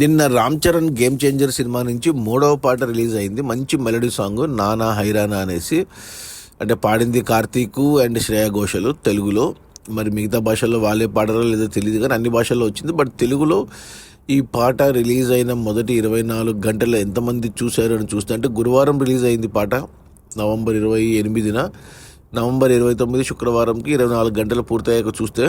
నిన్న Ram Charan game changer cinema నుంచి మూడవ పాట రిలీజ్ అయింది. మంచి మెలడీ సాంగ్ నానా హైరానా అనేసి. అంటే పాడింది కార్తీక్ అండ్ శ్రేయా ఘోషల్ తెలుగులో. మరి మిగతా భాషల్లో వాళ్ళే పాడారో లేదో తెలియదు, కానీ అన్ని భాషల్లో వచ్చింది. బట్ తెలుగులో ఈ పాట రిలీజ్ అయిన మొదటి 24 గంటల్లో ఎంతమంది చూశారు అని చూస్తే, అంటే గురువారం రిలీజ్ అయింది పాట నవంబర్ 28న. నవంబర్ 29 శుక్రవారంకి 24 గంటలు పూర్తయ్యాక చూస్తే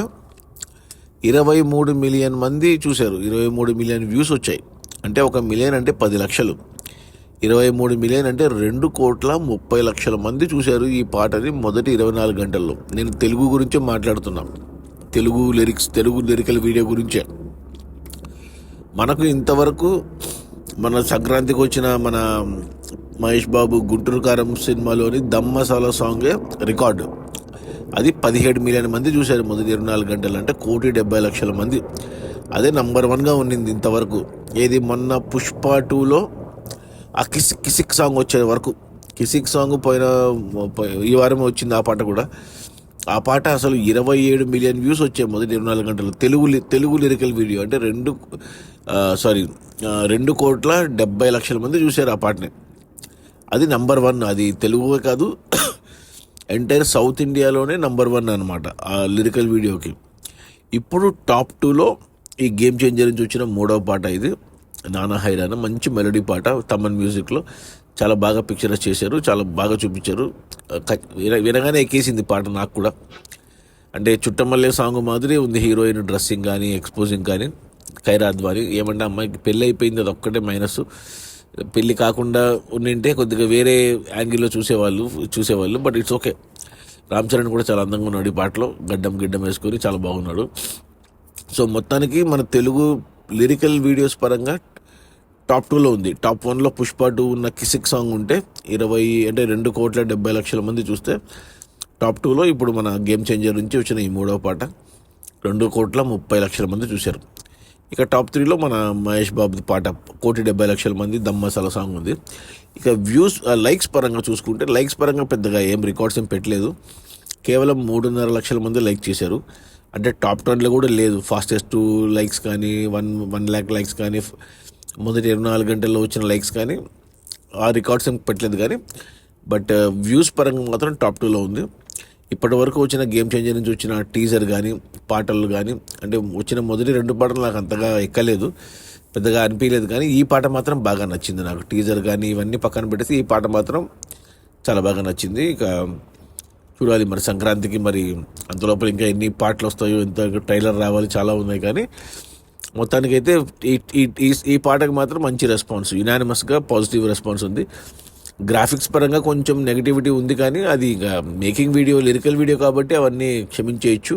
23 మిలియన్ మంది చూశారు. 23 మిలియన్ వ్యూస్ వచ్చాయి. అంటే 1 మిలియన్ అంటే 10 లక్షలు. 23 మిలియన్ అంటే 2,30,00,000 మంది చూశారు ఈ పాటని మొదటి 24 గంటల్లో. నేను తెలుగు గురించే మాట్లాడుతున్నా, తెలుగు లిరికల్ వీడియో గురించే. మనకు ఇంతవరకు మన సంక్రాంతికి వచ్చిన మన మహేష్ బాబు గుంటూరు కారం సినిమాలోని దమ్ మసాలా సాంగే రికార్డు. అది 17 మిలియన్ మంది చూశారు మొదటి 24 గంటలు. అంటే 1,70,00,000 మంది. అదే నంబర్ 1గా ఉండింది ఇంతవరకు. ఏది మొన్న పుష్ప 2లో ఆ కిసిక్ సాంగ్ వచ్చే వరకు. కిసిక్ సాంగ్ ఈ వారమే వచ్చింది ఆ పాట కూడా. ఆ పాట అసలు 27 మిలియన్ వ్యూస్ వచ్చాయి మొదటి 24 గంటలు. Telugu lyrical video. అంటే 2,70,00,000 మంది చూశారు ఆ పాటని. అది నంబర్ 1. అది తెలుగు కాదు, ఎంటైర్ సౌత్ ఇండియాలోనే నంబర్ 1 అనమాట ఆ లిరికల్ వీడియోకి. ఇప్పుడు టాప్ 2లో ఈ గేమ్ చేంజర్ నుంచి వచ్చిన మూడవ పాట ఇది నానా హైరానా. మంచి మెలడీ పాట, తమన్ మ్యూజిక్లో. చాలా బాగా పిక్చరైజ్ చేశారు, చాలా బాగా చూపించారు. వినగానే ఎక్కేసింది పాట నాకు కూడా. అంటే చుట్టమల్లే సాంగ్ మాదిరి ఉంది. హీరోయిన్ డ్రెస్సింగ్ కానీ, ఎక్స్పోజింగ్ కానీ. ఖైరాద్వాని ఏమంటే అమ్మాయికి పెళ్ళి అయిపోయింది, అది ఒక్కటే మైనస్. పెళ్ళి కాకుండా ఉండింటే కొద్దిగా వేరే యాంగిల్లో చూసేవాళ్ళు. But it's okay. Ram Charan కూడా చాలా అందంగా ఉన్నాడు ఈ పాటలో. గిడ్డం వేసుకొని చాలా బాగున్నాడు. సో మొత్తానికి మన తెలుగు లిరికల్ వీడియోస్ పరంగా టాప్ 2లో ఉంది. టాప్ 1లో పుష్ప 2 ఉన్న కిసిక్ సాంగ్ ఉంటే 2,70,00,000 మంది చూస్తే, టాప్ 2లో ఇప్పుడు మన గేమ్ చేంజర్ నుంచి వచ్చిన ఈ మూడవ పాట 2,30,00,000 మంది చూశారు. ఇక టాప్ 3లో మన మహేష్ బాబు పాట 1,70,00,000 మంది దమ్ మసాలా సాంగ్ ఉంది. ఇక వ్యూస్ లైక్స్ పరంగా చూసుకుంటే, లైక్స్ పరంగా పెద్దగా రికార్డ్స్ ఏం పెట్టలేదు. కేవలం 3.5 లక్షల మంది లైక్ చేశారు. అంటే టాప్ 10లో కూడా లేదు. ఫాస్టెస్ట్ లైక్స్ కానీ, 1 lakh లైక్స్ కానీ, మొదటి 24 గంటల్లో వచ్చిన లైక్స్ కానీ ఆ రికార్డ్స్ ఏం పెట్టలేదు. కానీ బట్ వ్యూస్ పరంగా మాత్రం టాప్ 2లో ఉంది. ఇప్పటి వరకు వచ్చిన గేమ్ చేంజర్ నుంచి వచ్చిన టీజర్ కానీ, పాటలు కానీ, అంటే వచ్చిన మొదటి 2 పాటలు నాకు అంతగా ఎక్కలేదు, పెద్దగా అనిపించలేదు. కానీ ఈ పాట మాత్రం బాగా నచ్చింది నాకు. టీజర్ కానీ ఇవన్నీ పక్కన పెట్టేసి ఈ పాట మాత్రం చాలా బాగా నచ్చింది. ఇక చూడాలి మరి సంక్రాంతికి, మరి అంతలోపల ఇంకా ఎన్ని పాటలు వస్తాయో, ఎంత ట్రైలర్ రావాలి, చాలా ఉన్నాయి. కానీ మొత్తానికైతే ఈ పాటకు మాత్రం మంచి రెస్పాన్స్, యునానిమస్గా పాజిటివ్ రెస్పాన్స్ ఉంది. గ్రాఫిక్స్ పరంగా కొంచెం నెగిటివిటీ ఉంది, కానీ అది ఇక మేకింగ్ వీడియో, లిరికల్ వీడియో కాబట్టి అవన్నీ క్షమించేయచ్చు.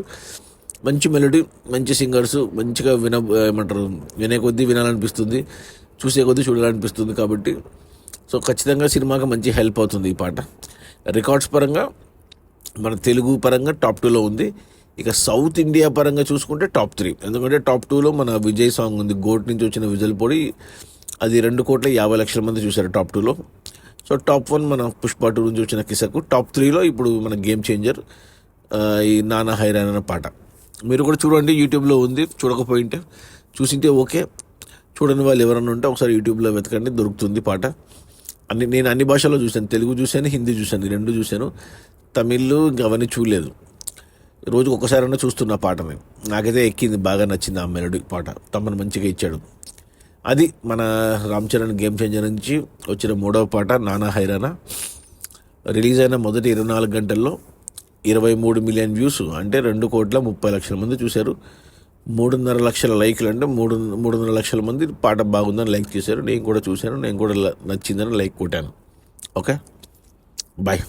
మంచి మెలోడీ, మంచి సింగర్స్, మంచిగా వినే కొద్దీ వినాలనిపిస్తుంది, చూసే కొద్దీ చూడాలనిపిస్తుంది. కాబట్టి సో ఖచ్చితంగా సినిమాకి మంచి హెల్ప్ అవుతుంది ఈ పాట. రికార్డ్స్ పరంగా మన తెలుగు పరంగా టాప్ 2లో ఉంది. ఇక సౌత్ ఇండియా పరంగా చూసుకుంటే టాప్ 3. ఎందుకంటే టాప్ 2లో మన విజయ్ సాంగ్ ఉంది, గోట్ నుంచి వచ్చిన విజల్ పొడి. అది 2,50,00,000 మంది చూశారు టాప్ 2లో. సో టాప్ 1 మన పుష్ప 2 నుంచి వచ్చిన కిసకు. టాప్ 3లో ఇప్పుడు మన గేమ్ చేంజర్ ఈ నానా హైరాన్ అనే పాట. మీరు కూడా చూడండి, యూట్యూబ్లో ఉంది. చూడకపోయింటే, చూసింటే ఓకే. చూడని వాళ్ళు ఎవరన్నా ఉంటే ఒకసారి యూట్యూబ్లో వెతకండి, దొరుకుతుంది పాట. నేను అన్ని భాషల్లో చూశాను, తెలుగు చూశాను, హిందీ చూశాను, 2 చూశాను. తమిళ్ ఇంకా అవన్నీ చూడలేదు. రోజుకు ఒక్కసారైనా చూస్తున్న పాటని. నాకైతే ఎక్కింది, బాగా నచ్చింది ఆ మెలోడీ పాట. తమను మంచిగా ఇచ్చాడు. అది మన రామ్ చరణ్ గేమ్ చేంజర్ నుంచి వచ్చిన మూడవ పాట నానా హైరానా. రిలీజ్ అయిన మొదటి 24 గంటల్లో 23 మిలియన్ వ్యూస్, అంటే 2,30,00,000 మంది చూశారు. 3.5 లక్షల లైక్లు, అంటే 3.5 లక్షల మంది పాట బాగుందని లైక్ చేశారు. నేను కూడా చూశాను, నేను కూడా నచ్చిందని లైక్ కొట్టాను. Okay, bye.